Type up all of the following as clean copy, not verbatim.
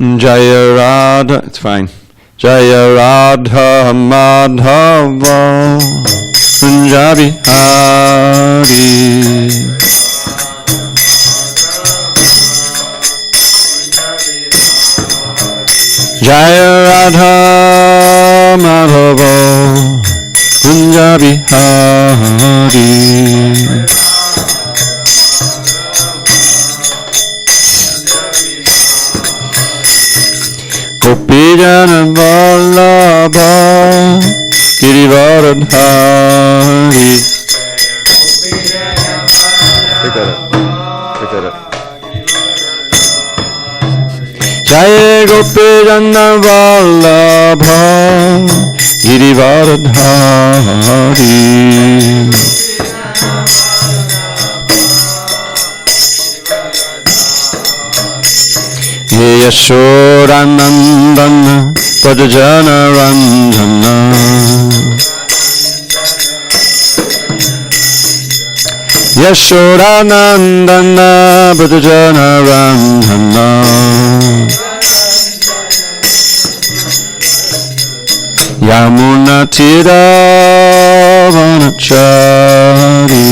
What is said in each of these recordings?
Jaya Radha, it's fine. Jaya Radha Madhava Punjabi Hari. Jaya Radha Madhava Punjabi Hari. Gopijana Vallabha Girivaradhari. Pick that up. Pick that up. Jaya Gopijana Vallabha Girivaradhari. Yashodanandana Pradajana Ranjana. Yashodanandana Pradajana Ranjana. Yamuna Tira Vanachari.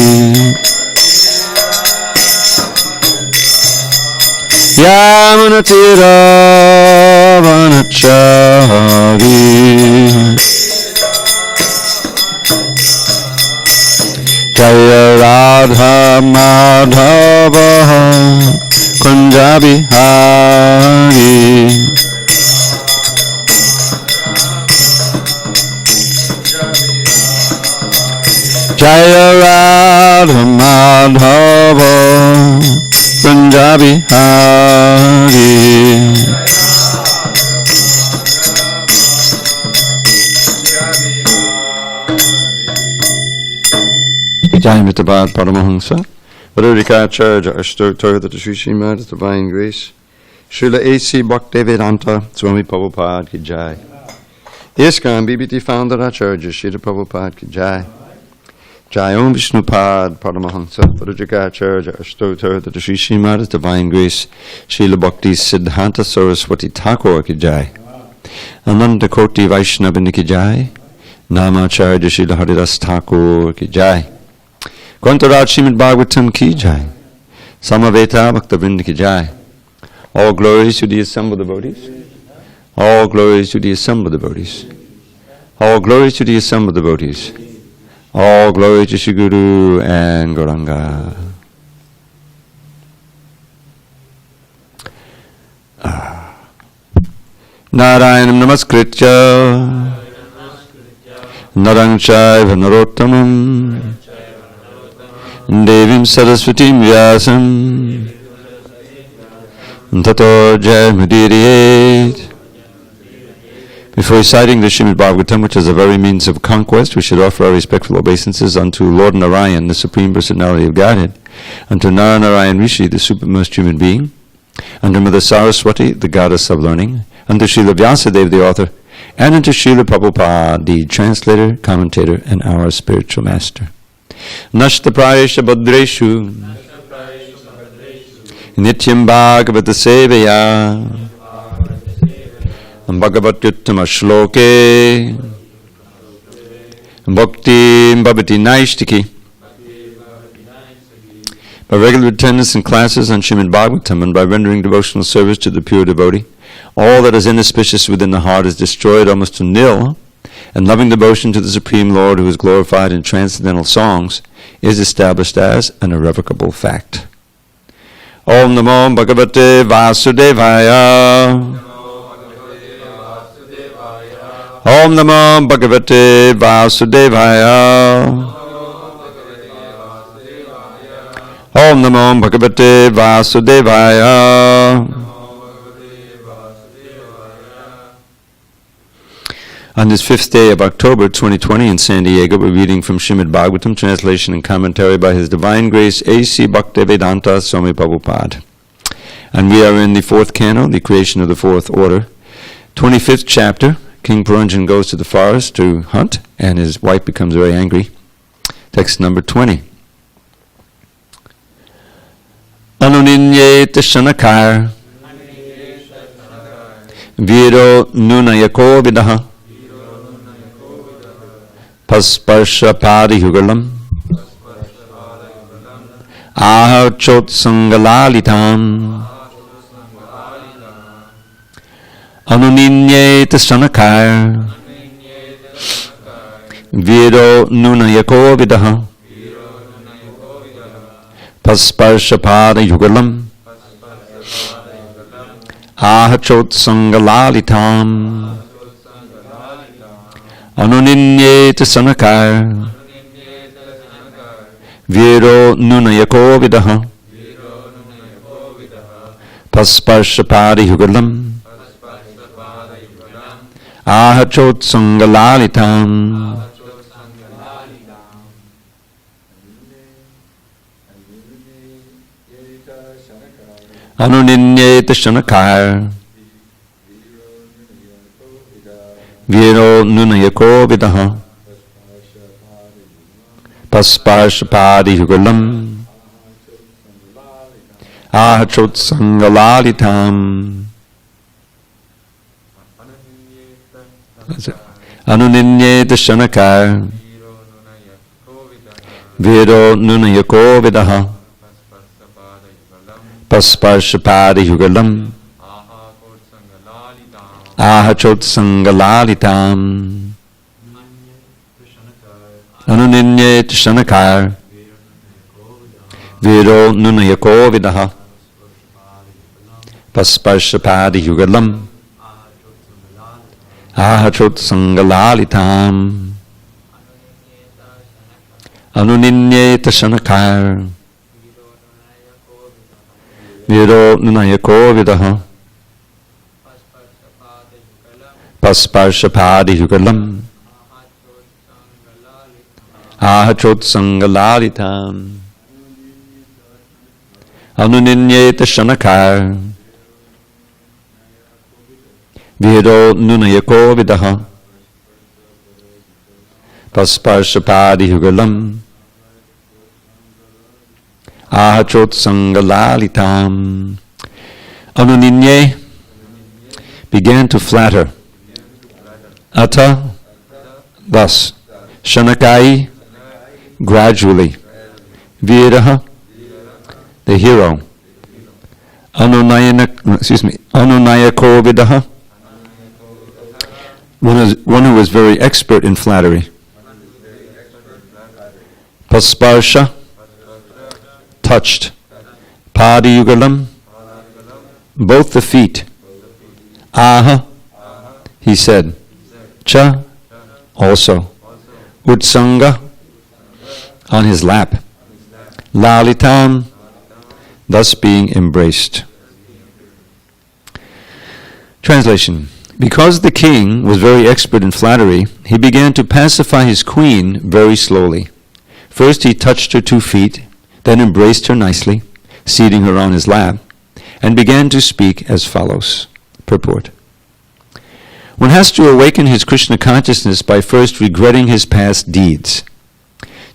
Yamuna Tira Vanachari. Jaya Radha Madhava Punjabi Hari. Jaya Radha Madhava Punjabi Hari. Jai Mitabad Paramahansa Varurikacharya Ashtotar the Sri Srimad Divine Grace Sheila A.C. Bhaktivedanta Swami Prabhupada Ki Jai. ISKCON BBT founder Acharya Srila Prabhupada Ki Jai. Jai Om Vishnupad Paramahansa Varurikacharya Ashtotar the Sri Srimad Divine Grace Sheila Bhakti Siddhanta Saraswati Thakur Ki Jai. Ananda Koti Vaishnavini Ki Jai. Namacharya Srila Haridas Thakur Ki Jai. Grantaraj srimadbhagavatam Ki Jai. Samaveta Bhaktavinda Ki Jai. All glories to the assembled devotees. All glories to the assembled devotees. All glories to the assembled devotees. All glory to Shri Guru and Gauranga. Narayanam Namaskritya Narang Chaiva Narottamam Devim Saraswatim Vyasam Tato Jayamudiriet. Before reciting the Srimad Bhagavatam, which is a very means of conquest, we should offer our respectful obeisances unto Lord Narayan, the Supreme Personality of Godhead, unto Narayan Rishi, the supremest human being, unto Mother Saraswati, the goddess of learning, unto Srila Vyasadeva, the author, and unto Srila Prabhupada, the translator, commentator, and our spiritual master. Nashta Prayesha Bhadreshu Nityam Bhagavata Sevaya Bhagavatyuttama Shloke Bhakti Bhavati Naishtiki. By regular attendance in classes on Srimad Bhagavatam and by rendering devotional service to the pure devotee, all that is inauspicious within the heart is destroyed almost to nil, and loving devotion to the Supreme Lord, who is glorified in transcendental songs, is established as an irrevocable fact. Om Namo Bhagavate Vasudevaya. Om Namo Bhagavate Vasudevaya. Om Namo Bhagavate Vasudevaya. On this 5th day of October 2020 in SanDiego, we're reading from Srimad Bhagavatam, translation and commentary by His Divine Grace A.C. Bhaktivedanta Swami Prabhupada. And we are in the 4th canto, the creation of the 4th order, 25th chapter. King Puranjan goes to the forest to hunt, and his wife becomes very angry. Text number 20. Anuninye Tishanakar Viro nunayako vidaha. Pasparsha parihugalam. Ahachot sangalalitam. Anuninye sanakar. Viro nunayako vidaha. Pasparsha parihugalam. Ahachot sangalalitam. Anuninye sanakar. Viro nunayako vidaha. Pasparsha parihugalam. Ahachot sangalalitam. Anuninye sanakar. Viro nunayako vidaha. Pasparsha parihugalam. Ahachot sangalalitam. Anuninye sanakar. Viro nunayako vidaha. Pasparsha parihugalam. Ahachot sangalalitam. Anuninye sanakar. Viro nunayako vidaha. Pasparsha parihugalam. Ahachot sangalalitam. Anuninye sanakar. Viro nunayako vidaha. Pasparsha parihugalam. Ahachot sangalalitam. Anuninye sanakar. Viro nunayako vidaha. Pasparsha parihugalam. Ahachot sangalalitam. Anuninye began to flatter. Ata, thus. Shanakai, gradually. Viraha, the hero. Anunayako vidaha, one who was very expert in flattery. Pasparsha, touched. Padiyugalam, both the feet. Aha, he said. Cha, also. Utsanga, on his lap. Lalitam, thus being embraced. Translation. Because the king was very expert in flattery, he began to pacify his queen very slowly. First he touched her 2 feet, then embraced her nicely, seating her on his lap, and began to speak as follows. Purport. One has to awaken his Krishna consciousness by first regretting his past deeds.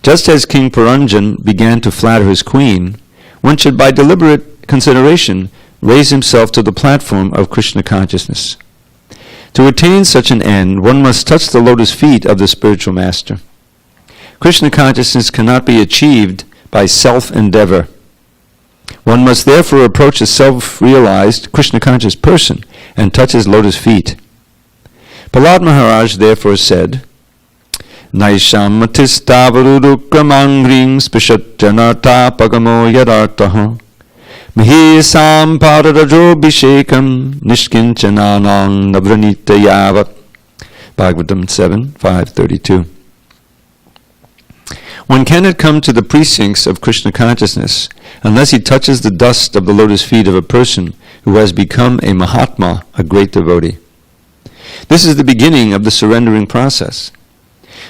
Just as King Puranjan began to flatter his queen, one should by deliberate consideration raise himself to the platform of Krishna consciousness. To attain such an end, one must touch the lotus feet of the spiritual master. Krishna consciousness cannot be achieved by self-endeavor. One must therefore approach a self-realized, Krishna-conscious person and touch his lotus feet. Prahlad Maharaj therefore said, Naisham matistavarudukramangrings spishajjanata pagamo yadartaha mahesam paradajobhishekam nishkinchananang navranita yavat. Bhagavatam 7, 532. One cannot come to the precincts of Krishna consciousness unless he touches the dust of the lotus feet of a person who has become a Mahatma, a great devotee. This is the beginning of the surrendering process.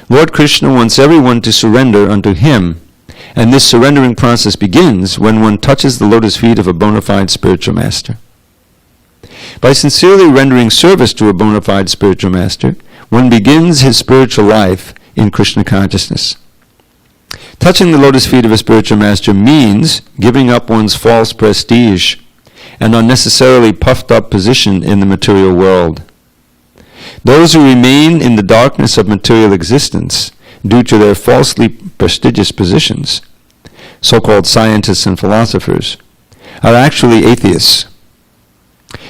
Lord Krishna wants everyone to surrender unto him, and this surrendering process begins when one touches the lotus feet of a bona fide spiritual master. By sincerely rendering service to a bona fide spiritual master, one begins his spiritual life in Krishna consciousness. Touching the lotus feet of a spiritual master means giving up one's false prestige and unnecessarily puffed up position in the material world. Those who remain in the darkness of material existence due to their falsely prestigious positions, so-called scientists and philosophers, are actually atheists.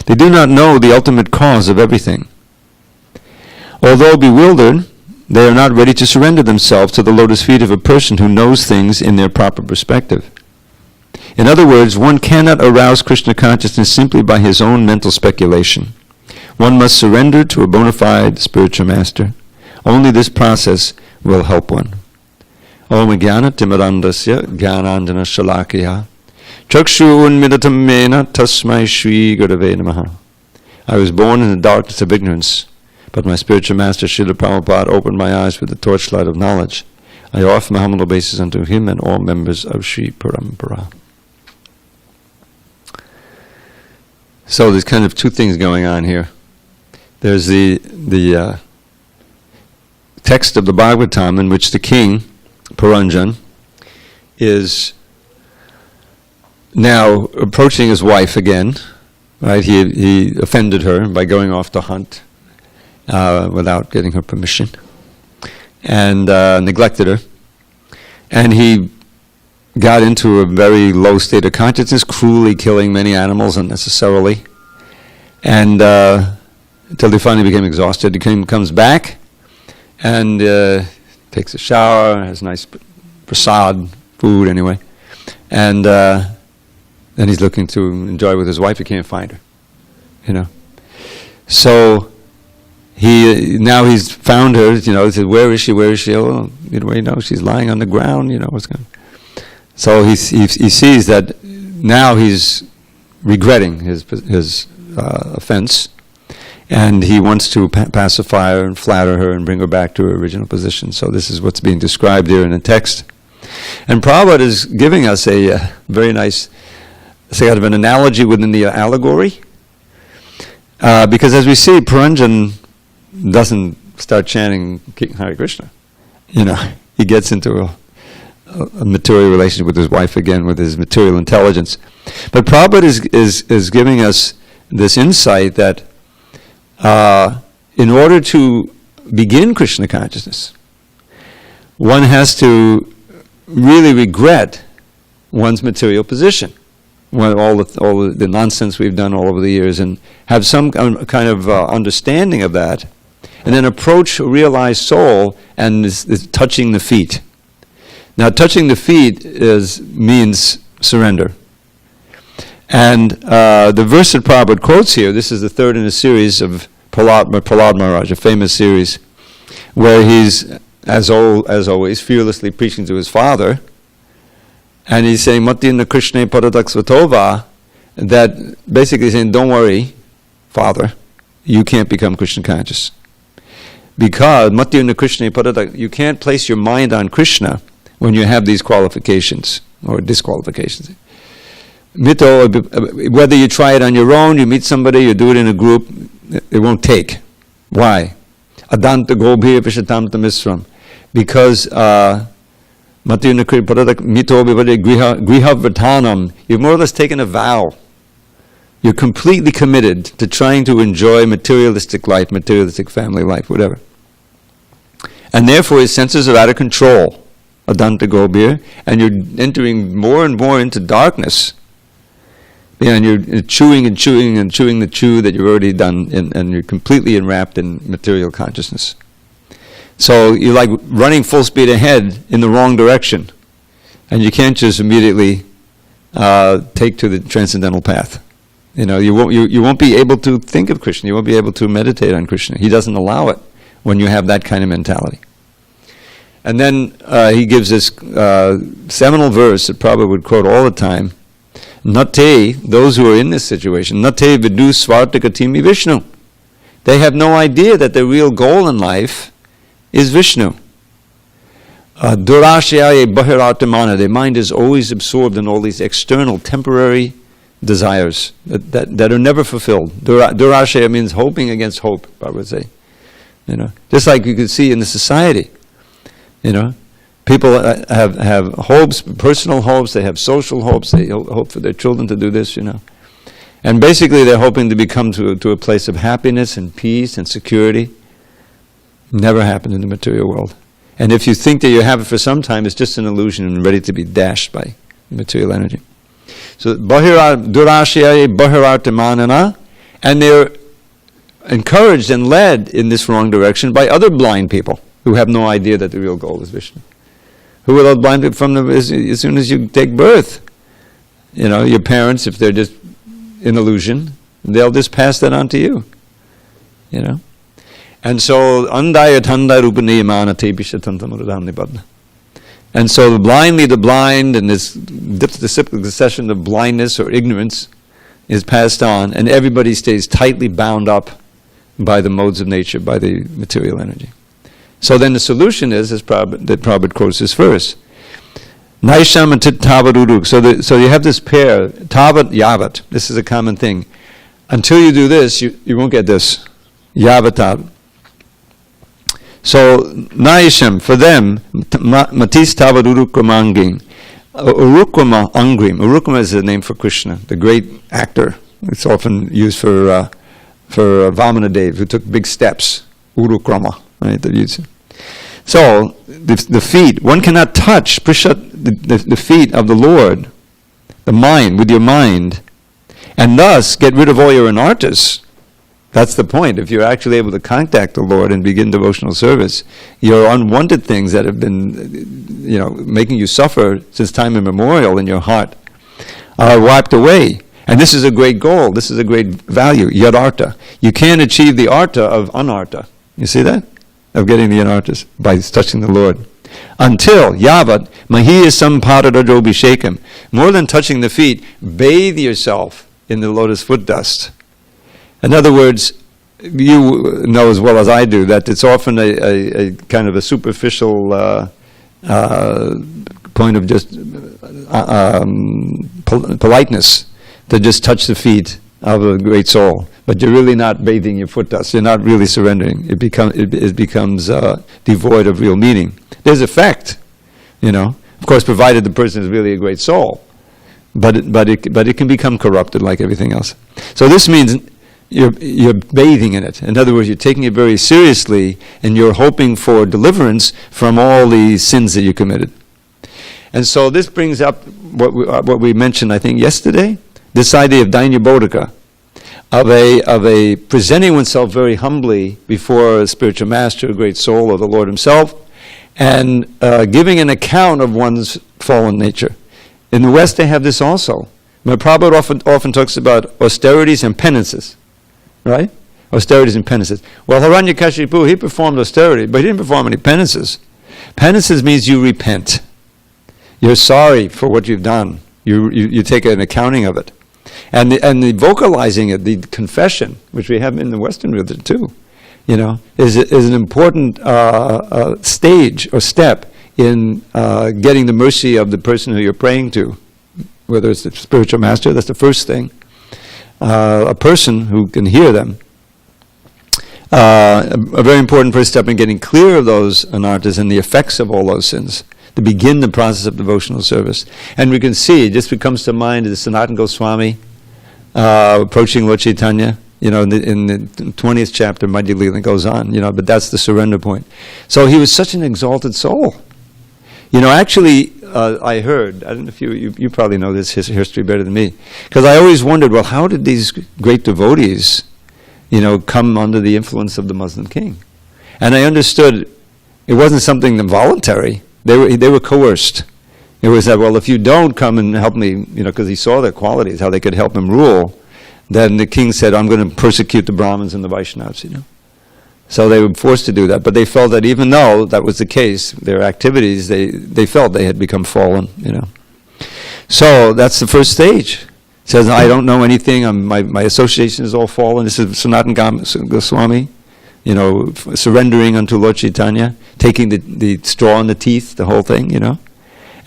They do not know the ultimate cause of everything. Although bewildered, they are not ready to surrender themselves to the lotus feet of a person who knows things in their proper perspective. In other words, one cannot arouse Krishna consciousness simply by his own mental speculation. One must surrender to a bona fide spiritual master. Only this process will help one. Om Jnana Timirandasya Jnanandjana Shalakya Chakshu Unmidatam Mena Tasmai Shri Gurave Namaha. I was born in the darkness of ignorance, but my spiritual master Sheila Prabhupada opened my eyes with the torchlight of knowledge. I offer my humble obeisance unto him and all members of Sri Parampara. So there's kind of two things going on here. There's the text of the Bhagavatam in which the king, Puranjan, is now approaching his wife again. Right? He offended her by going off to hunt without getting her permission, and neglected her. And he got into a very low state of consciousness, cruelly killing many animals unnecessarily, and until he finally became exhausted. He comes back and takes a shower, has nice prasad, food anyway, and then he's looking to enjoy with his wife. He can't find her, So he's found her. He said, "Where is she? Where is she?" Oh, she's lying on the ground. What's going on? So he sees that now he's regretting his offense, and he wants to pacify her and flatter her and bring her back to her original position. So this is what's being described here in the text. And Prabhupada is giving us a very nice kind of an analogy within the allegory, because as we see, Puranjan doesn't start chanting Hare Krishna. He gets into a material relationship with his wife again, with his material intelligence. But Prabhupada is giving us this insight that in order to begin Krishna consciousness, one has to really regret one's material position, all the nonsense we've done all over the years, and have some kind of understanding of that, and then approach a realized soul and is touching the feet. Now, touching the feet means surrender. And the verse that Prabhupada quotes here, this is the third in a series of Prahlad Maharaj, a famous series, where he's, as always, fearlessly preaching to his father, and he's saying, Matyena Krishna Padadaksvatova, that basically saying, don't worry, father, you can't become Krishna conscious. Because Matyena Krishna Padadak, you can't place your mind on Krishna when you have these qualifications or disqualifications. Mito, whether you try it on your own, you meet somebody, you do it in a group, it won't take. Why? Adanta gobhir vishatamta misram. Because Matyena Krishna Padadak mito griha vratanam, you've more or less taken a vow. You're completely committed to trying to enjoy materialistic life, materialistic family life, whatever. And therefore his senses are out of control. Adanta Gobir, and you're entering more and more into darkness. And you're chewing and chewing and chewing the chew that you've already done, and you're completely enwrapped in material consciousness. So you're like running full speed ahead in the wrong direction. And you can't just immediately take to the transcendental path. You won't be able to think of Krishna. You won't be able to meditate on Krishna. He doesn't allow it when you have that kind of mentality. And then he gives this seminal verse that Prabhupada would quote all the time. Nate, those who are in this situation, Nate vidu svartakatimi Vishnu. They have no idea that their real goal in life is Vishnu. Durashyaye bahiratamana. Their mind is always absorbed in all these external, temporary desires that are never fulfilled. Durashaya means hoping against hope, I would say. Just like you can see in the society. People have hopes, personal hopes, they have social hopes, they hope for their children to do this, And And basically they're hoping to become to a place of happiness and peace and security. Never happened in the material world. And if you think that you have it for some time, it's just an illusion and ready to be dashed by material energy. So durashyaye bahirartamanana, and they're encouraged and led in this wrong direction by other blind people who have no idea that the real goal is Vishnu. Who are those blind people as soon as you take birth? Your parents, if they're just in illusion, they'll just pass that on to you. And so andayatanda rupaniyamana tebishatantamurudam nibbadna. And so blindly the blind, and this succession of blindness or ignorance is passed on, and everybody stays tightly bound up by the modes of nature, by the material energy. So then the solution is, as Prabhupada quotes this verse, Naisham and Tavaruruk. So you have this pair, Tavat Yavat. This is a common thing. Until you do this, you won't get this. Yavatat. So Naisham, for them, Matis Tavarurukramanging. Urukrama Angrim. Urukrama is the name for Krishna, the great actor. It's often used for Vamanadev, who took big steps. Urukrama, right? So the feet, one cannot touch the feet of the Lord, the mind, with your mind, and thus get rid of all your anartas. That's the point. If you're actually able to contact the Lord and begin devotional service, your unwanted things that have been, making you suffer since time immemorial in your heart are wiped away. And this is a great goal. This is a great value, yadarta. You can't achieve the arta of anarta. You see that? Of getting the anartas by touching the Lord. Until, yavat, mahi sampadadajobhishekim. More than touching the feet, bathe yourself in the lotus foot dust. In other words, you know as well as I do that it's often a kind of a superficial point of just politeness to just touch the feet of a great soul. But you're really not bathing your foot dust. You're not really surrendering. It becomes devoid of real meaning. There's effect, of course, provided the person is really a great soul. But it can become corrupted like everything else. So this means you're bathing in it. In other words, you're taking it very seriously, and you're hoping for deliverance from all the sins that you committed. And so this brings up what we mentioned, I think, yesterday. This idea of Dainya Bodhika, of a presenting oneself very humbly before a spiritual master, a great soul, or the Lord Himself, and giving an account of one's fallen nature. In the West, they have this also. Prabhupada often talks about austerities and penances, right? Austerities and penances. Well, Hiranyakashipu, he performed austerity, but he didn't perform any penances. Penances means you repent. You're sorry for what you've done. You take an accounting of it. And the vocalizing it, the confession, which we have in the Western religion too, is an important stage or step in getting the mercy of the person who you're praying to, whether it's the spiritual master. That's the first thing. A person who can hear them. A very important first step in getting clear of those anartas and the effects of all those sins, to begin the process of devotional service. And we can see, it just comes to mind, the Sanatana Goswami approaching Lord Chaitanya, in the 20th chapter, Madhya Lila goes on, but that's the surrender point. So he was such an exalted soul. Actually, I heard, I don't know if you probably know this history better than me, because I always wondered, well, how did these great devotees, come under the influence of the Muslim king? And I understood it wasn't something voluntary. They were coerced. It was that, well, if you don't come and help me, because he saw their qualities, how they could help him rule, then the king said, I'm going to persecute the Brahmins and the Vaishnavas, So they were forced to do that. But they felt that even though that was the case, their activities, they felt they had become fallen, So that's the first stage. It says, I don't know anything, my association is all fallen. This is Sanatana Goswami, surrendering unto Lord Chaitanya, taking the straw in the teeth, the whole thing,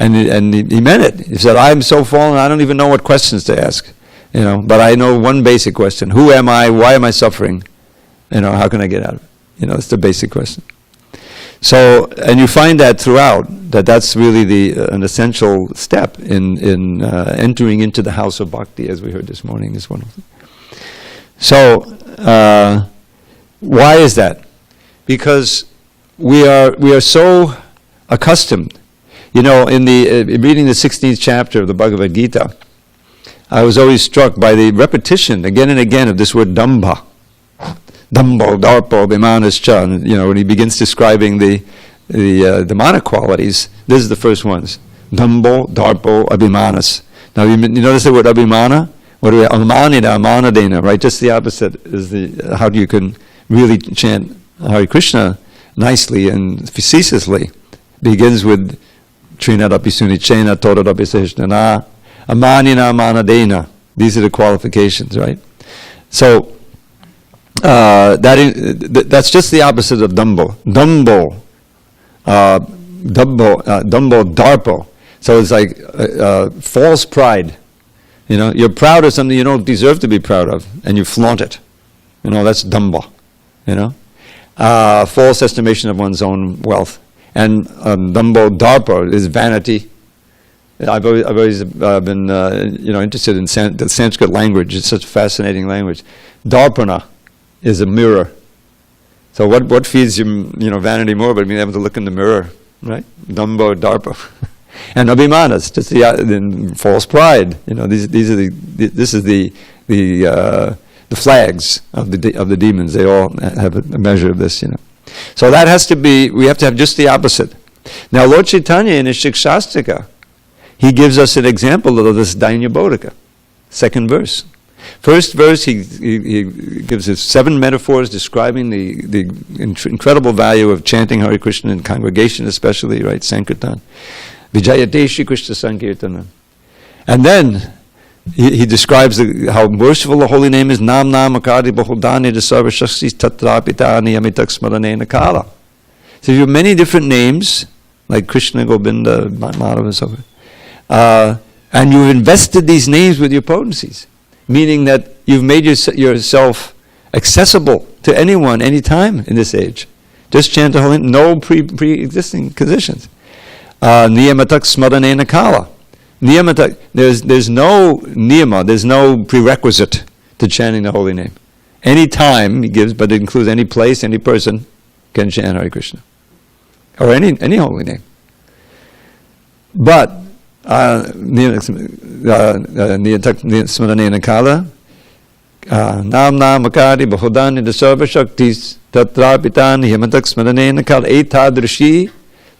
And he meant it. He said, I'm so fallen, I don't even know what questions to ask, but I know one basic question. Who am I? Why am I suffering? How can I get out of it? It's the basic question. So, and you find that throughout, that's really an essential step in entering into the house of bhakti, as we heard this morning, is one of them. So, why is that? Because we are so accustomed. In reading the 16th chapter of the Bhagavad Gita, I was always struck by the repetition again and again of this word dambha. Dambo, darpo, abhimanascha. When he begins describing the demonic qualities, this is the first ones. Dambo, darpo, abhimanas. Now you notice the word abhimana? What do we, amanida, amanadena, right? Just the opposite is how you can really chant Hare Krishna nicely and facetiously. Begins with Trinadapi Sunichena, Todadapi Sehshnana, Amanina, Amanadena. These are the qualifications, right? So, that's just the opposite of Dumbo. Dumbo, Darpo. So it's like false pride. You're proud of something you don't deserve to be proud of, and you flaunt it. That's Dumbo. False estimation of one's own wealth. And Dumbo Darpo is vanity. I've always been interested in the Sanskrit language. It's such a fascinating language. Darpana is a mirror. So what feeds you vanity more but being able to look in the mirror, right? Dumbo Darpa. And abhimanas, just the false pride. This is the flags of the demons. They all have a measure of this. So that has to be. We have to have just the opposite. Now, Lord Chaitanya in his Shikshastika, he gives us an example of this Dainya Bodhika, second verse. First verse, he gives us 7 metaphors describing the incredible value of chanting Hare Krishna in congregation, especially, right? Sankirtan. Vijayate Shri Krishna Sankirtana. And then he describes how merciful the holy name is. Nam Nam Akadi Bahuldani de Sarva Shaksis Tatrapitani Amitak Smarane Nakala. So you have many different names, like Krishna, Govinda, Madhava, and so forth. And you've invested these names with your potencies, meaning that you've made yourself accessible to anyone, anytime in this age. Just chant the holy name, no pre-existing conditions. Niyamatak smaranena kala. Niyamatak, there's no niyama, there's no prerequisite to chanting the holy name. Any time he gives, but it includes any place, any person can chant Hare Krishna. Or any holy name. But Smaranena Kala Nam Nam Akadi Bahudani Dasarva Shaktis Tatrapitan Himatak Smaranena Kala Etadrishi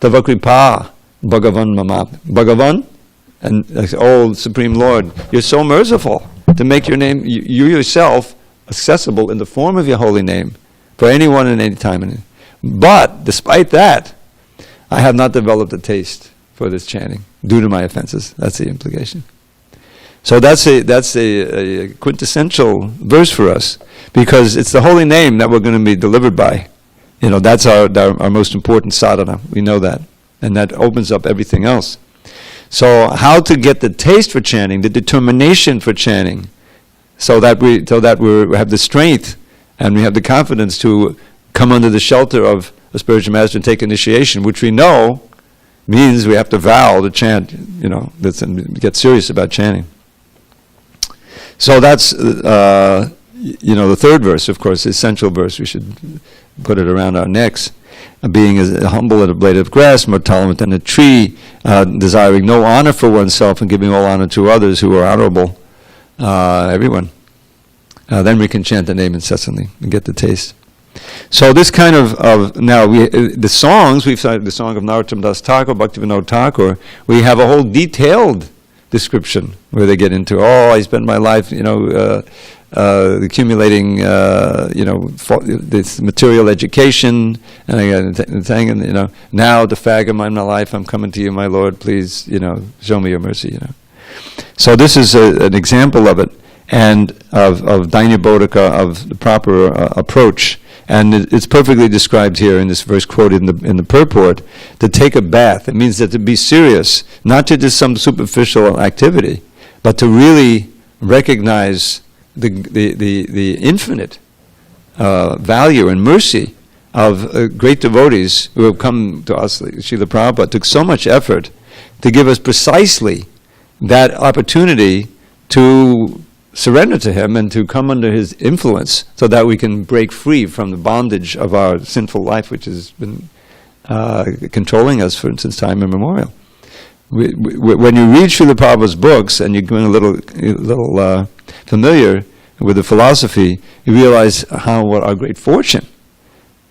Tavakripa Bhagavan Mama. Bhagavan, and oh Supreme Lord, you're so merciful to make your name, you yourself, accessible in the form of your holy name for anyone and any time. But despite that, I have not developed a taste for this chanting due to my offenses. That's the implication. So that's a quintessential verse for us, because it's the holy name that we're going to be delivered by. That's our most important sadhana. We know that, and that opens up everything else. So how to get the taste for chanting, the determination for chanting, so that we have the strength and we have the confidence to come under the shelter of a spiritual master and take initiation, which we know means we have to vow to chant, and get serious about chanting. So that's, the third verse, of course, the essential verse. We should put it around our necks. Being as humble as a blade of grass, more tolerant than a tree, desiring no honor for oneself and giving all honor to others who are honorable, everyone. Then we can chant the name incessantly and get the taste. So this kind of now the songs, we've started the song of Narottam Das Thakur, Bhaktivinoda Thakur, we have a whole detailed description where they get into, I spent my life, accumulating, this material education, and I got now the fag of my life, I'm coming to you, my Lord, please, show me your mercy, So this is an example of it, and of Dainya Bodhika, of the proper approach. And it's perfectly described here in this verse quoted in the purport. To take a bath, it means that to be serious, not to just some superficial activity, but to really recognize the infinite value and mercy of great devotees who have come to us, like Srila Prabhupada, took so much effort to give us precisely that opportunity to surrender to him and to come under his influence so that we can break free from the bondage of our sinful life, which has been controlling us since time immemorial. When you read Srila Prabhupada's books and you're getting a little familiar with the philosophy, you realize what our great fortune,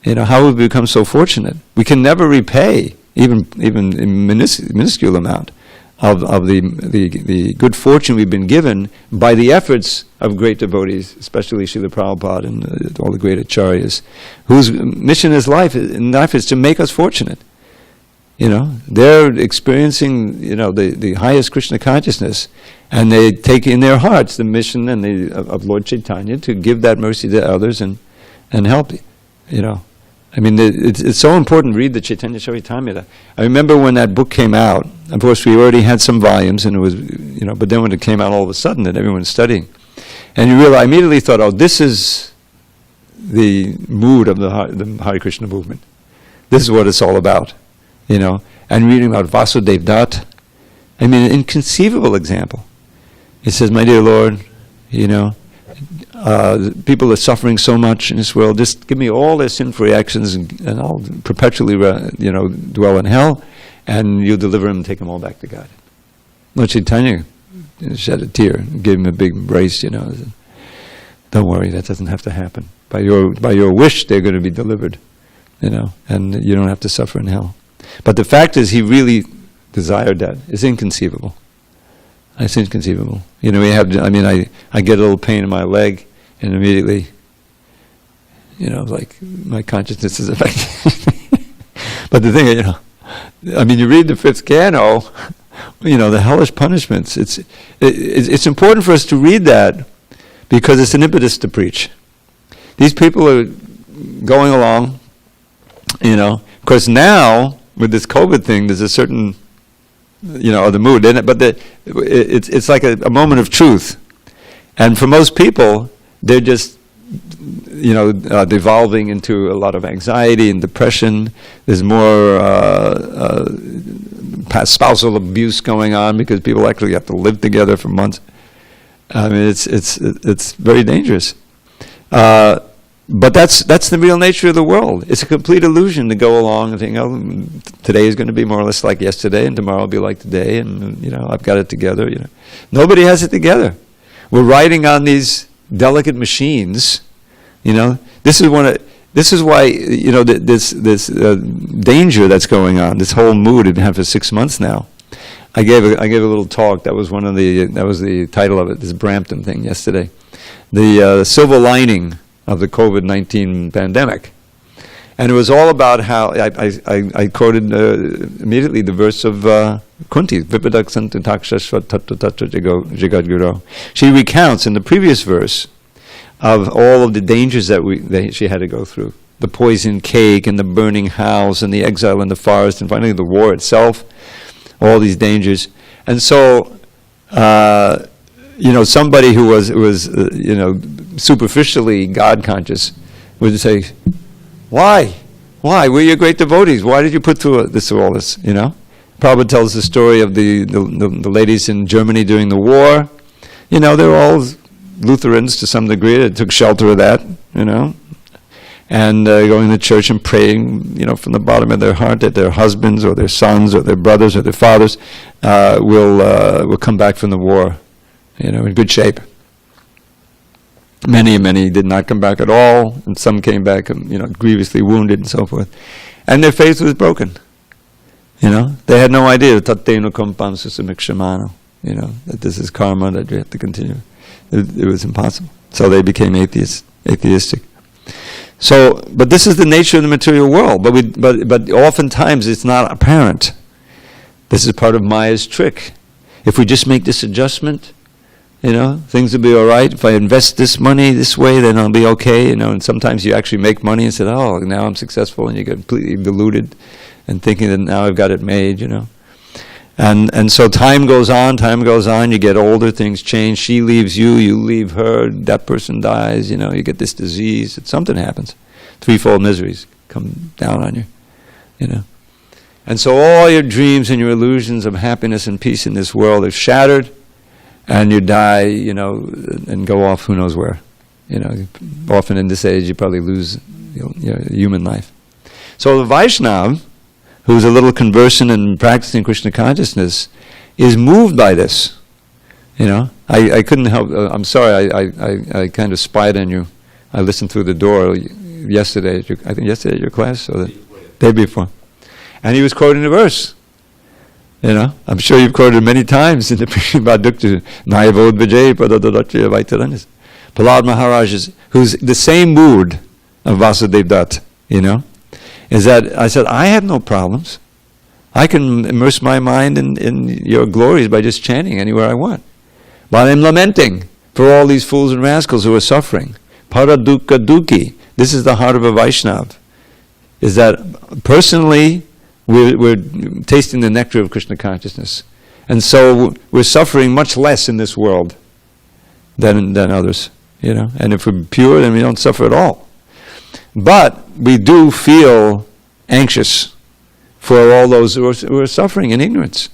how we've become so fortunate. We can never repay, even in minuscule amount, of the good fortune we've been given by the efforts of great devotees, especially Srila Prabhupada and all the great acharyas, whose mission in life is to make us fortunate. They're experiencing, the highest Krishna consciousness, and they take in their hearts the mission of Lord Chaitanya to give that mercy to others and help. It's so important to read the Chaitanya Charitamrita. I remember when that book came out. Of course, we already had some volumes, and it was, but then when it came out all of a sudden, and everyone's studying, and you realize, I immediately thought, oh, this is the mood of the Hare Krishna movement. This is what it's all about. And reading about Vasudev Dutt, an inconceivable example. It says, my dear Lord, people are suffering so much in this world, just give me all their sinful actions and I'll perpetually, dwell in hell, and you deliver them and take them all back to God. Lord Chaitanya shed a tear, gave him a big embrace, Don't worry, that doesn't have to happen. By your wish, they're going to be delivered, and you don't have to suffer in hell. But the fact is, he really desired that. It's inconceivable. It's inconceivable. I get a little pain in my leg, and immediately, like my consciousness is affected. But the thing, you read the fifth canto, the hellish punishments. It's important for us to read that because it's an impetus to preach. These people are going along, of course now, with this COVID thing, there's a certain, the mood, isn't it? But it's like a moment of truth. And for most people, they're just, devolving into a lot of anxiety and depression. There's more spousal abuse going on because people actually have to live together for months. It's very dangerous. But that's the real nature of the world. It's a complete illusion to go along and think, today is going to be more or less like yesterday, and tomorrow will be like today, and I've got it together. Nobody has it together. We're riding on these delicate machines. This is why this danger that's going on. This whole mood we've had for 6 months now. I gave a little talk. That was the title of it. This Brampton thing yesterday. The silver lining of the COVID-19 pandemic. And it was all about how, I quoted immediately the verse of Kunti, Vipadak Santatakshashva Tattva Tattva Jagadguru. She recounts in the previous verse of all of the dangers that she had to go through. The poisoned cake and the burning house and the exile in the forest and finally the war itself, all these dangers. And so, somebody who was superficially God conscious would say, why? We're your great devotees. Why did you put through all this? Prabhupada tells the story of the ladies in Germany during the war. They're all Lutherans to some degree. They took shelter of that, and going to church and praying, from the bottom of their heart that their husbands or their sons or their brothers or their fathers will come back from the war, in good shape. Many did not come back at all, and some came back, grievously wounded and so forth. And their faith was broken. They had no idea that this is karma, that you have to continue. It was impossible. So they became atheistic. So, but this is the nature of the material world. But oftentimes it's not apparent. This is part of Maya's trick. If we just make this adjustment, things will be all right. If I invest this money this way, then I'll be okay. And sometimes you actually make money and say, oh, now I'm successful, and you get completely deluded and thinking that now I've got it made, And so time goes on, you get older, things change. She leaves you, you leave her, that person dies, you get this disease. Something happens. Threefold miseries come down on you, you know. And so all your dreams and your illusions of happiness and peace in this world are shattered, and you die, you know, and go off who knows where. You know, often in this age you probably lose your human life. So the Vaishnava, who's a little conversant and practicing Krishna consciousness, is moved by this. You know, I couldn't help. I'm sorry. I kind of spied on you. I listened through the door yesterday. I think yesterday at your class or the day before, and he was quoting the verse. You know, I'm sure you've quoted it many times in the Bhagavad Nayavod Vijay Padadadacha Vaitaranis. Prahlad Maharaj is, who's the same mood of Vasudeva Dutt, you know, is that I said, I have no problems. I can immerse my mind in your glories by just chanting anywhere I want. But I'm lamenting for all these fools and rascals who are suffering. Paradukka Dukhi. This is the heart of a Vaishnava. Is that personally we're tasting the nectar of Krishna consciousness. And so we're suffering much less in this world than others. You know? And if we're pure, then we don't suffer at all. But we do feel anxious for all those who are suffering in ignorance.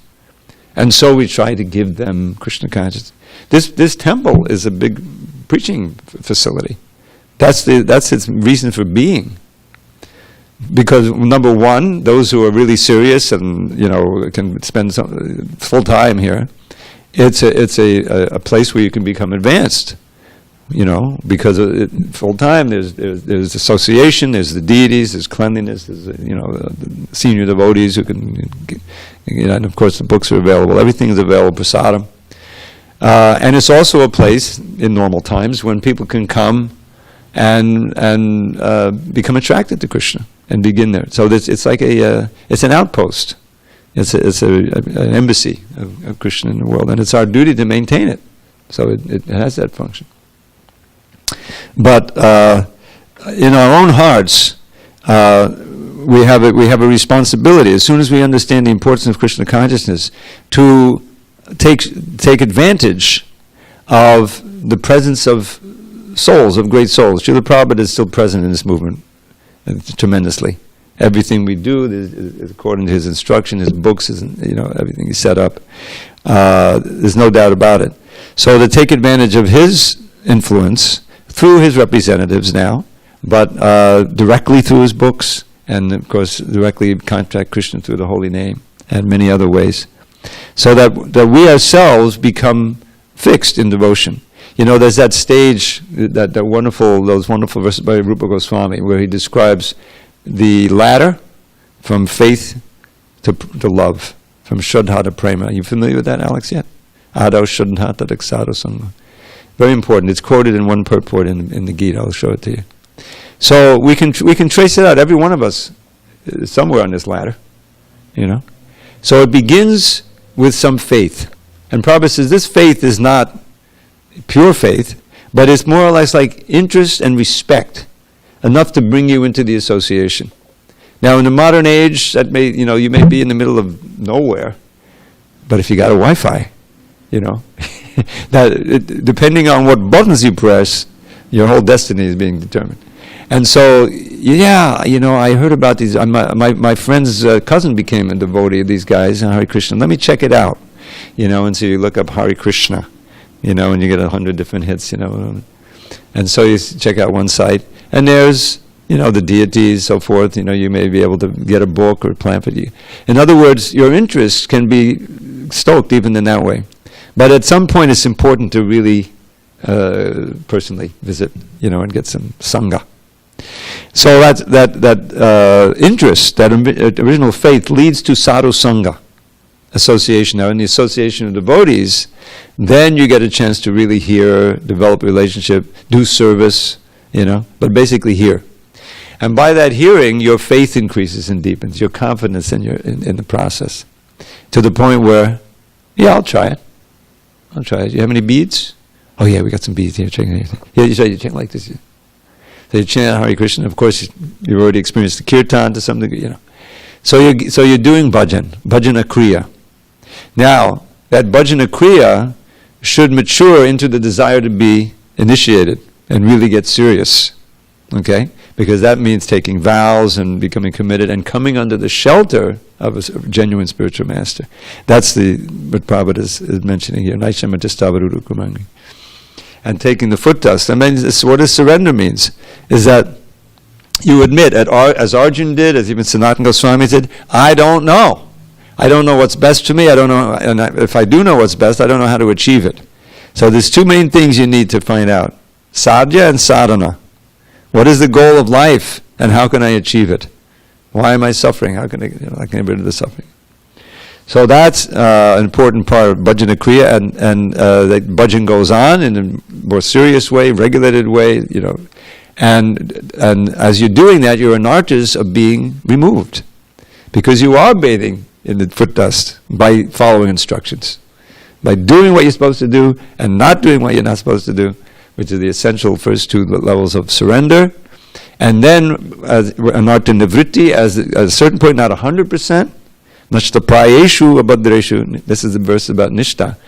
And so we try to give them Krishna consciousness. This temple is a big preaching facility. That's its reason for being. Because number one, those who are really serious and you know can spend full time here, it's a place where you can become advanced. You know, because full time there's association, there's the deities, there's cleanliness, there's the senior devotees who can, and of course the books are available. Everything is available, prasadam. And it's also a place in normal times when people can come and become attracted to Krishna and begin there. So it's like it's an outpost. It's an embassy of Krishna in the world, and it's our duty to maintain it. So it has that function. But in our own hearts, we have a responsibility. As soon as we understand the importance of Krishna consciousness, to take advantage of the presence of souls, of great souls. Srila Prabhupada is still present in this movement tremendously. Everything we do is according to his instruction, his books, everything he's set up. There's no doubt about it. So to take advantage of his influence through his representatives now, but directly through his books, and of course directly contact Krishna through the holy name, and many other ways. So that we ourselves become fixed in devotion. You know, there's that stage, those wonderful verses by Rupa Goswami, where he describes the ladder from faith to love, from Shraddha to Prema. Are you familiar with that, Alex, yet? Ado Shraddha Tadaksado Sangha. Very important. It's quoted in one purport in the Gita. I'll show it to you. So we can trace it out. Every one of us is somewhere on this ladder, you know. So it begins with some faith. And Prabhupada says this faith is not pure faith, but it's more or less like interest and respect, enough to bring you into the association. Now in the modern age, that may, you may be in the middle of nowhere, but if you got a Wi-Fi, depending on what buttons you press, your whole destiny is being determined. And so, I heard about these. My friend's cousin became a devotee of these guys, Hare Krishna. Let me check it out, and so you look up Hare Krishna, and you get 100 different hits, And so you check out one site, and there's, the deities, so forth. You may be able to get a book or a pamphlet. In other words, your interest can be stoked even in that way. But at some point, it's important to really personally visit, and get some sangha. So that interest, that original faith, leads to sadhu sangha, association. Now, in the association of devotees, then you get a chance to really hear, develop a relationship, do service, but basically hear. And by that hearing, your faith increases and deepens, your confidence in the process, to the point where, I'll try it. You have any beads? Oh yeah, we got some beads here. Check it. Yeah, you chant like this. So you chant Hare Krishna. Of course, you've already experienced the kirtan to some degree. So you're doing bhajana kriya. Now that bhajana kriya should mature into the desire to be initiated and really get serious. Okay, because that means taking vows and becoming committed and coming under the shelter of a genuine spiritual master. That's what Prabhupada is mentioning here. And taking the foot dust. I mean, what does surrender means? Is that you admit, as Arjuna did, as even Sanatana Goswami said, I don't know. I don't know what's best for me. I don't know, and if I do know what's best, I don't know how to achieve it. So there's two main things you need to find out: sadhya and sadhana. What is the goal of life, and how can I achieve it? Why am I suffering? How can I get rid of the suffering? So that's an important part of bhajana kriya, and that bhajan goes on in a more serious way, regulated way, and as you're doing that, your anarthas are being removed, because you are bathing in the foot dust by following instructions, by doing what you're supposed to do and not doing what you're not supposed to do, which are the essential first two levels of surrender. And then anartha nivritti, at a certain point, not 100%, nashta prayeshu abhadreshu. This is the verse about nishta,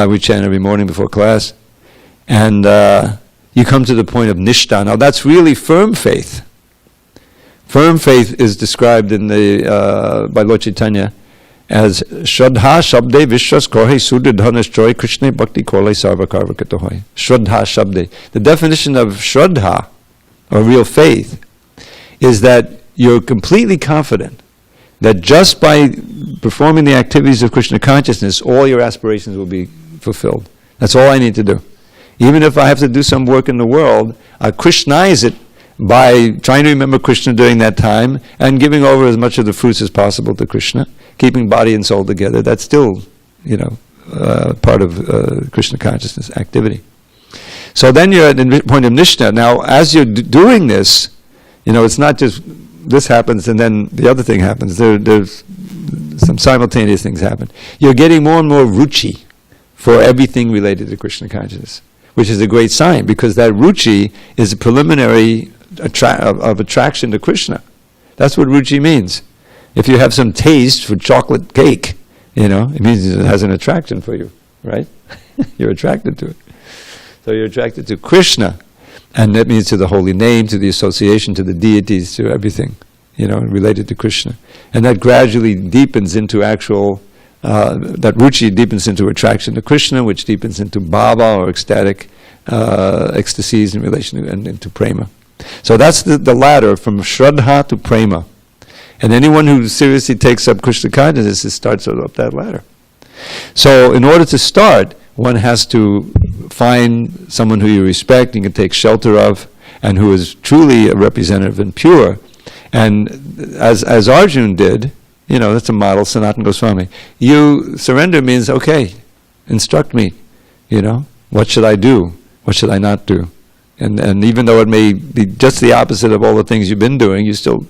we chant every morning before class. And you come to the point of nishta. Now that's really firm faith. Firm faith is described in by Lord Chaitanya as Shraddha Shabde Vishwas Korhe Sudhadhanas Joy Krishna Bhakti Korle Sarva Karva Katohoy. Shraddha Shabde. The definition of Shraddha, or real faith, is that you're completely confident that just by performing the activities of Krishna consciousness, all your aspirations will be fulfilled. That's all I need to do. Even if I have to do some work in the world, I Krishnaize it by trying to remember Krishna during that time and giving over as much of the fruits as possible to Krishna, keeping body and soul together. That's still, part of Krishna consciousness activity. So then you're at the point of nishta. Now, as you're doing this, it's not just this happens and then the other thing happens. There's some simultaneous things happen. You're getting more and more ruchi for everything related to Krishna consciousness, which is a great sign, because that ruchi is a preliminary of attraction to Krishna. That's what ruchi means. If you have some taste for chocolate cake, it means it has an attraction for you, right? You're attracted to it. So you're attracted to Krishna, and that means to the holy name, to the association, to the deities, to everything, related to Krishna. And that gradually deepens into that ruchi deepens into attraction to Krishna, which deepens into bhava, or ecstatic ecstasies in relation to, and into prema. So that's the ladder from Shraddha to prema. And anyone who seriously takes up Krishna consciousness starts up that ladder. So in order to start, one has to find someone who you respect and can take shelter of, and who is truly a representative and pure. And as Arjuna did, that's a model, Sanatana Goswami. Surrender means, okay, instruct me, what should I do? What should I not do? And even though it may be just the opposite of all the things you've been doing, you still,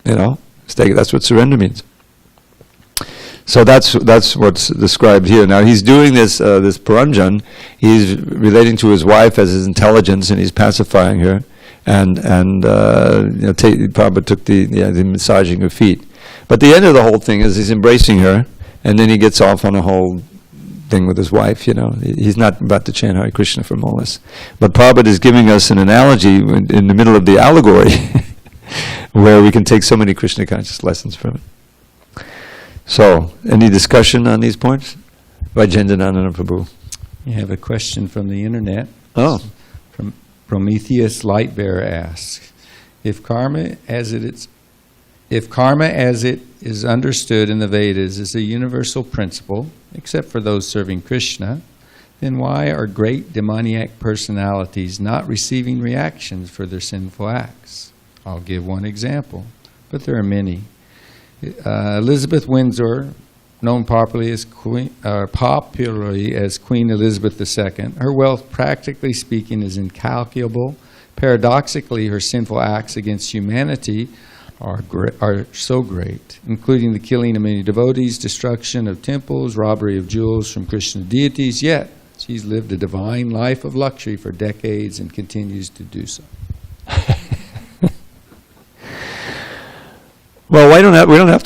that's what surrender means. So that's what's described here. Now he's doing this Paranjan. He's relating to his wife as his intelligence, and he's pacifying her. And Prabhupada took the massaging her feet. But the end of the whole thing is he's embracing her, and then he gets off on a whole thing with his wife. He's not about to chant Hare Krishna from all this. But Prabhupada is giving us an analogy in the middle of the allegory, where we can take so many Krishna conscious lessons from it. So, any discussion on these points? Vajendananana Prabhu. You have a question from the internet. Oh. From Prometheus Lightbearer asks, if karma as it is understood in the Vedas is a universal principle, except for those serving Krishna, then why are great demoniac personalities not receiving reactions for their sinful acts? I'll give one example, but there are many. Elizabeth Windsor, known popularly as Queen Elizabeth II, her wealth, practically speaking, is incalculable. Paradoxically, her sinful acts against humanity are so great, including the killing of many devotees, destruction of temples, robbery of jewels from Krishna deities, yet she's lived a divine life of luxury for decades and continues to do so. Well, we don't have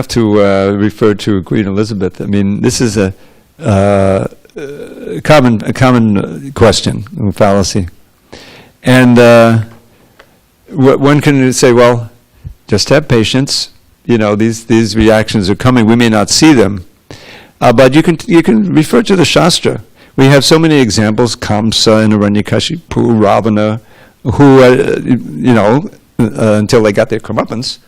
to refer to Queen Elizabeth. I mean, this is a common question, a fallacy, and one can say, well, just have patience. You know, these reactions are coming. We may not see them, but you can refer to the Shastra. We have so many examples: Kamsa and Hiranyakashipu, Ravana, who until they got their comeuppance,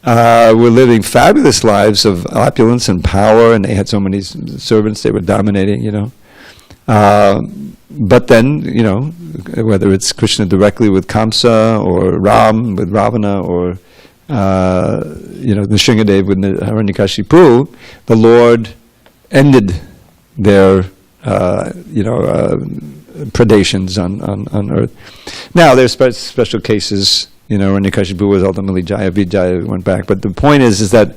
were living fabulous lives of opulence and power, and they had so many servants they were dominating. You know, but then whether it's Krishna directly with Kamsa or Ram with Ravana or Nrsimhadev with Hiranyakashipu, the Lord ended their predations on earth. Now there's special cases. Hiranyakashipu was ultimately Jaya, Vijaya went back. But the point is that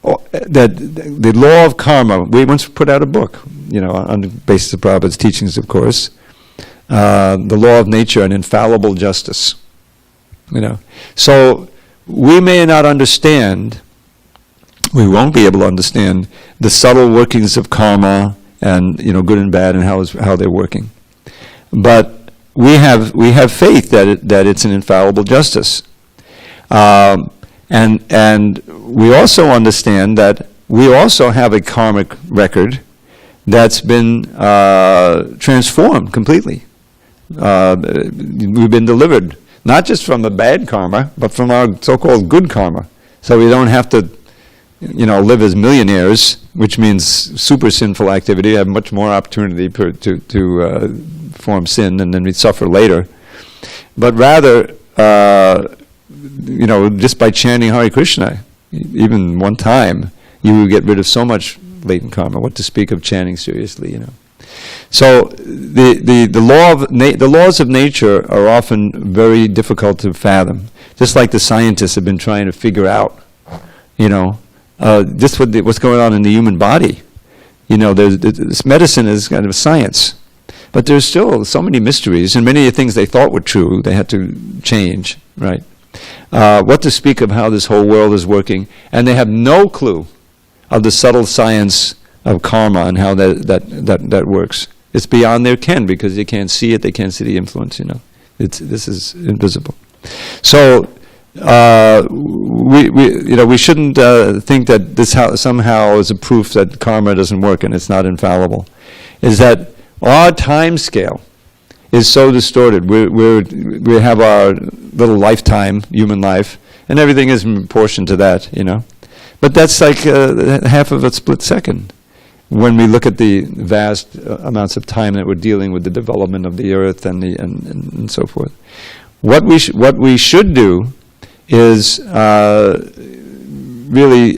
the law of karma. We once put out a book, on the basis of Prabhupada's teachings, of course. The law of nature and infallible justice. So we may not understand. We won't be able to understand the subtle workings of karma and good and bad and how they're working. But we have faith that it's an infallible justice, and we also understand that we also have a karmic record that's been transformed completely. We've been delivered not just from the bad karma, but from our so-called good karma. So we don't have to live as millionaires, which means super sinful activity, have much more opportunity to form sin, and then we suffer later. But rather, just by chanting Hare Krishna, even one time, you will get rid of so much latent karma. What to speak of chanting seriously, So the laws of nature are often very difficult to fathom. Just like the scientists have been trying to figure out, just what's going on in the human body. This medicine is kind of science, but there's still so many mysteries, and many of the things they thought were true, they had to change, right? What to speak of how this whole world is working, and they have no clue of the subtle science of karma and how that works. It's beyond their ken because they can't see it, they can't see the influence, This is invisible. So we shouldn't think that this somehow is a proof that karma doesn't work and it's not infallible. Is that our time scale is so distorted. We have our little lifetime, human life, and everything is in proportion to that, But that's like half of a split second when we look at the vast amounts of time that we're dealing with the development of the earth and so forth. What we should do is really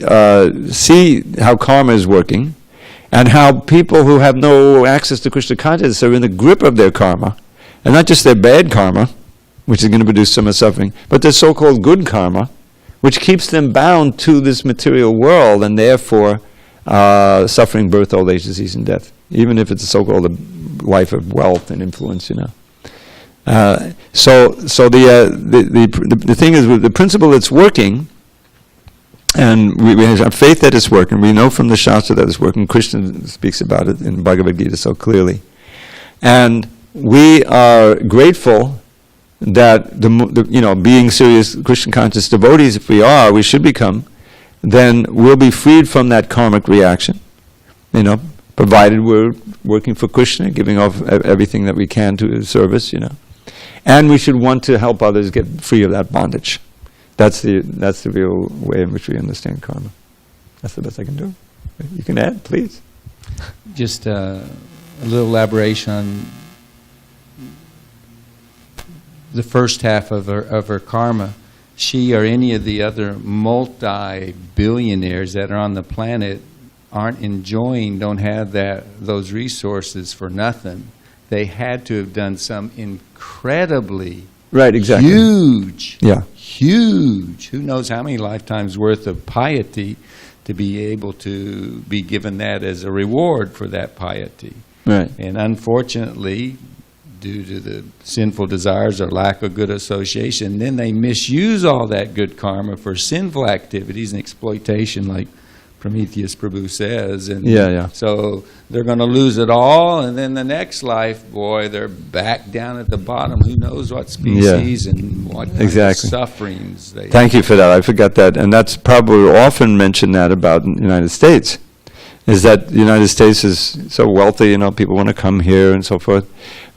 see how karma is working, and how people who have no access to Krishna consciousness are in the grip of their karma, and not just their bad karma, which is going to produce so much suffering, but their so-called good karma, which keeps them bound to this material world, and therefore suffering birth, old age, disease, and death, even if it's a so-called life of wealth and influence, So the thing is, with the principle it's working, and we have faith that it's working. We know from the Shastra that it's working. Krishna speaks about it in Bhagavad Gita so clearly. And we are grateful that, being serious Krishna conscious devotees, if we should become, then we'll be freed from that karmic reaction, provided we're working for Krishna, giving off everything that we can to his service, And we should want to help others get free of that bondage. That's the real way in which we understand karma. That's the best I can do. You can add, please. Just a little elaboration on the first half of her karma. She or any of the other multi-billionaires that are on the planet don't have those resources for nothing. They had to have done some incredibly huge, who knows how many lifetimes worth of piety to be able to be given that as a reward for that piety. Right. And unfortunately, due to the sinful desires or lack of good association, then they misuse all that good karma for sinful activities and exploitation, like Prometheus Prabhu says. And Yeah. so they're going to lose it all, and then the next life, boy, they're back down at the bottom. Who knows what species and what kind of sufferings they Thank you for that. I forgot that. And that's probably often mentioned that about the United States, is that the United States is so wealthy, people want to come here and so forth.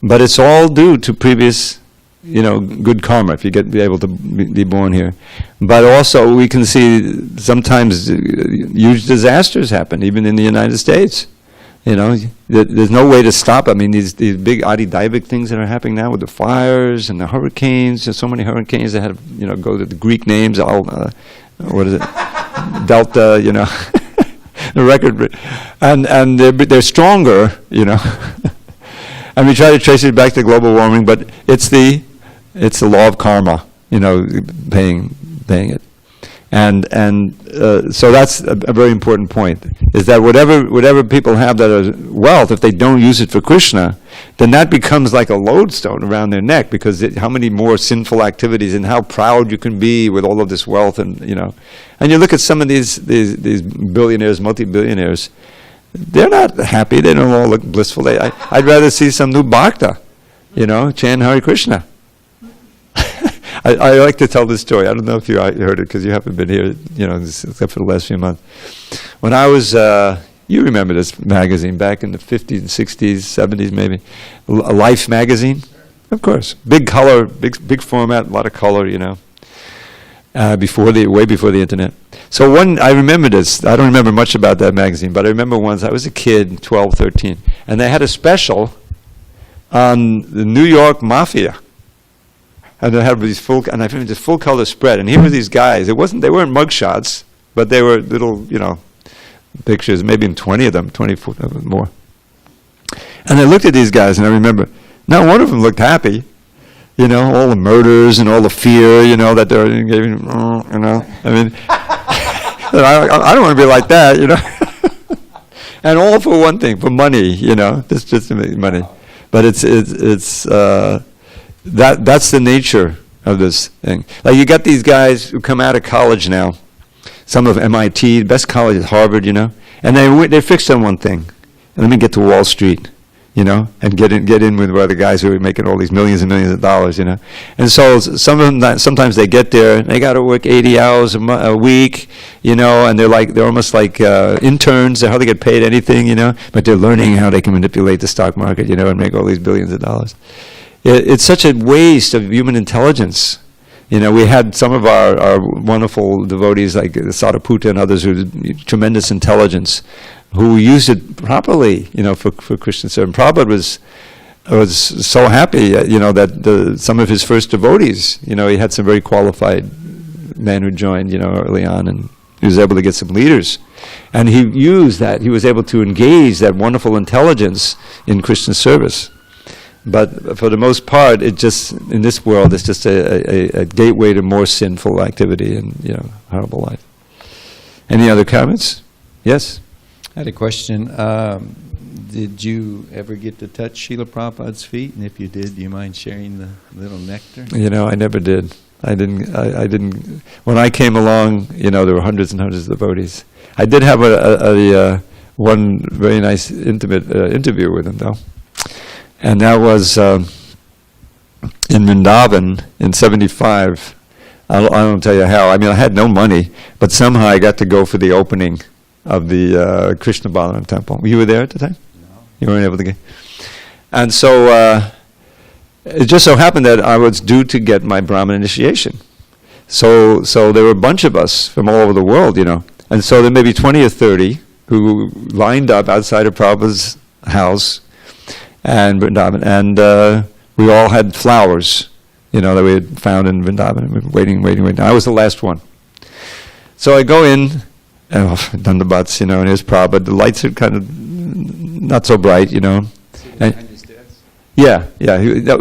But it's all due to previous, good karma, if you be able to be born here. But also we can see sometimes huge disasters happen, even in the United States. There's no way to stop. I mean, these big Adi-Daivic things that are happening now with the fires and the hurricanes. There's so many hurricanes that have, go to the Greek names, what is it? Delta, the record. And they're stronger, And we try to trace it back to global warming, but it's the law of karma, paying it. And so that's a very important point, is that whatever people have that are wealth, if they don't use it for Krishna, then that becomes like a lodestone around their neck, because how many more sinful activities, and how proud you can be with all of this wealth, and you look at some of these billionaires, multi-billionaires, they're not happy, they don't all look blissful. I'd rather see some new bhakta, chant Hare Krishna. I like to tell this story. I don't know if you heard it, because you haven't been here, except for the last few months. When I was, you remember this magazine back in the 50s and 60s, 70s maybe, a Life magazine? Of course. Big color, big format, a lot of color, way before the internet. So I remember this. I don't remember much about that magazine, but I remember once I was a kid, 12, 13, and they had a special on the New York Mafia. And they had these full color spread. And here were these guys. They weren't mugshots, but they were little, pictures, maybe 20 of them, 24 more. And I looked at these guys, and I remember, not one of them looked happy. All the murders and all the fear, that they're giving, I mean, I don't want to be like that, And all for one thing, for money, just to make money. But that's the nature of this thing. Like, you got these guys who come out of college now, some of MIT, the best college is Harvard, and they're fixed on one thing. Let me get to Wall Street, and get in with the guys who are making all these millions and millions of dollars, And so some of them, sometimes they get there, and they got to work 80 hours a week, and they're almost like interns. They hardly get paid anything, but they're learning how they can manipulate the stock market, and make all these billions of dollars. It's such a waste of human intelligence. We had some of our wonderful devotees like Sadhaputta and others who had tremendous intelligence, who used it properly, for Krishna service. Prabhupada was so happy, that some of his first devotees, he had some very qualified men who joined, early on, and he was able to get some leaders. And he used that, he was able to engage that wonderful intelligence in Krishna service. But for the most part, it just, in this world, it's just a gateway to more sinful activity and, horrible life. Any other comments? Yes? I had a question. Did you ever get to touch Srila Prabhupada's feet? And if you did, do you mind sharing the little nectar? I never did. I didn't. When I came along, there were hundreds and hundreds of devotees. I did have one very nice, intimate interview with him, though. And that was in Vrindavan in 75. I don't tell you how. I mean, I had no money, but somehow I got to go for the opening of the Krishna Balaram temple. You were there at the time? No. You weren't able to get. And so it just so happened that I was due to get my Brahmin initiation. So there were a bunch of us from all over the world, And so there may be 20 or 30 who lined up outside of Prabhupada's house and Vrindavan, and we all had flowers, that we had found in Vrindavan. We were waiting. I was the last one. So I go in, done the butts, and here's Prabhupada. The lights are kind of not so bright, Behind his desk? Yeah. There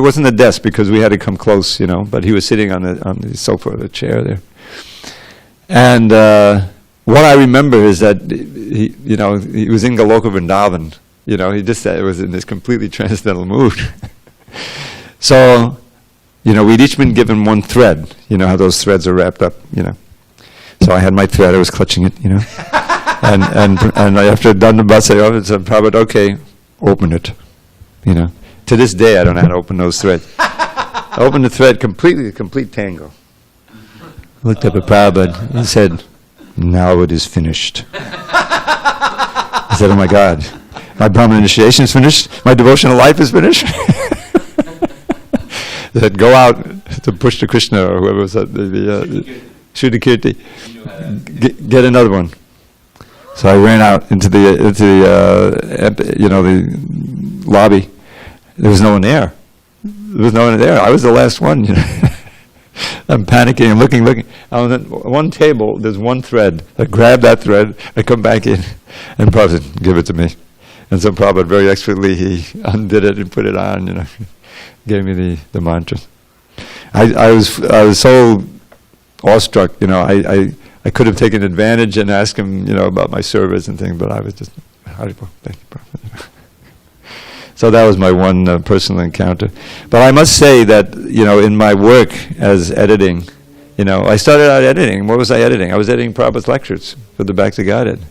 wasn't a desk because we had to come close, but he was sitting on the sofa or the chair there. And what I remember is that he was in Goloka Vrindavan. He just was in this completely transcendental mood. So, we'd each been given one thread. How those threads are wrapped up. So I had my thread, I was clutching it, you know. and after I'd done the bus, I said, Prabhupada, okay, open it, you know. To this day, I don't know how to open those threads. I opened the thread completely, a complete tangle. Looked up at Prabhupada and said, now it is finished. I said, oh my God, my Brahman initiation is finished? My devotional life is finished? They said, go out to push to Krishna, or whoever was that, Shuddhakirti, get another one. So I ran out into the lobby. There was no one there. There was no one there. I was the last one. You know. I'm panicking and looking. On one table, there's one thread. I grab that thread, I come back in, and Prabhupada said, give it to me. And so Prabhupada very expertly, he undid it and put it on, you know, gave me the mantra. I was so awestruck, you know, I could have taken advantage and asked him, you know, about my service and things, but I was just, Haribol, thank you, Prabhupada. So that was my one personal encounter. But I must say that, you know, in my work as editing, you know, I started out editing. What was I editing? I was editing Prabhupada's lectures for the Bhakti Guided.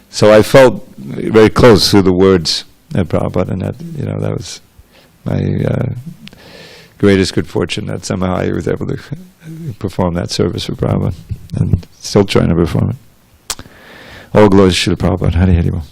So I felt very close to the words of Prabhupada, and that, you know, that was my greatest good fortune, that somehow I was able to perform that service for Prabhupada, and still trying to perform it. All glories to Srila Prabhupada. Hari Hari Bol.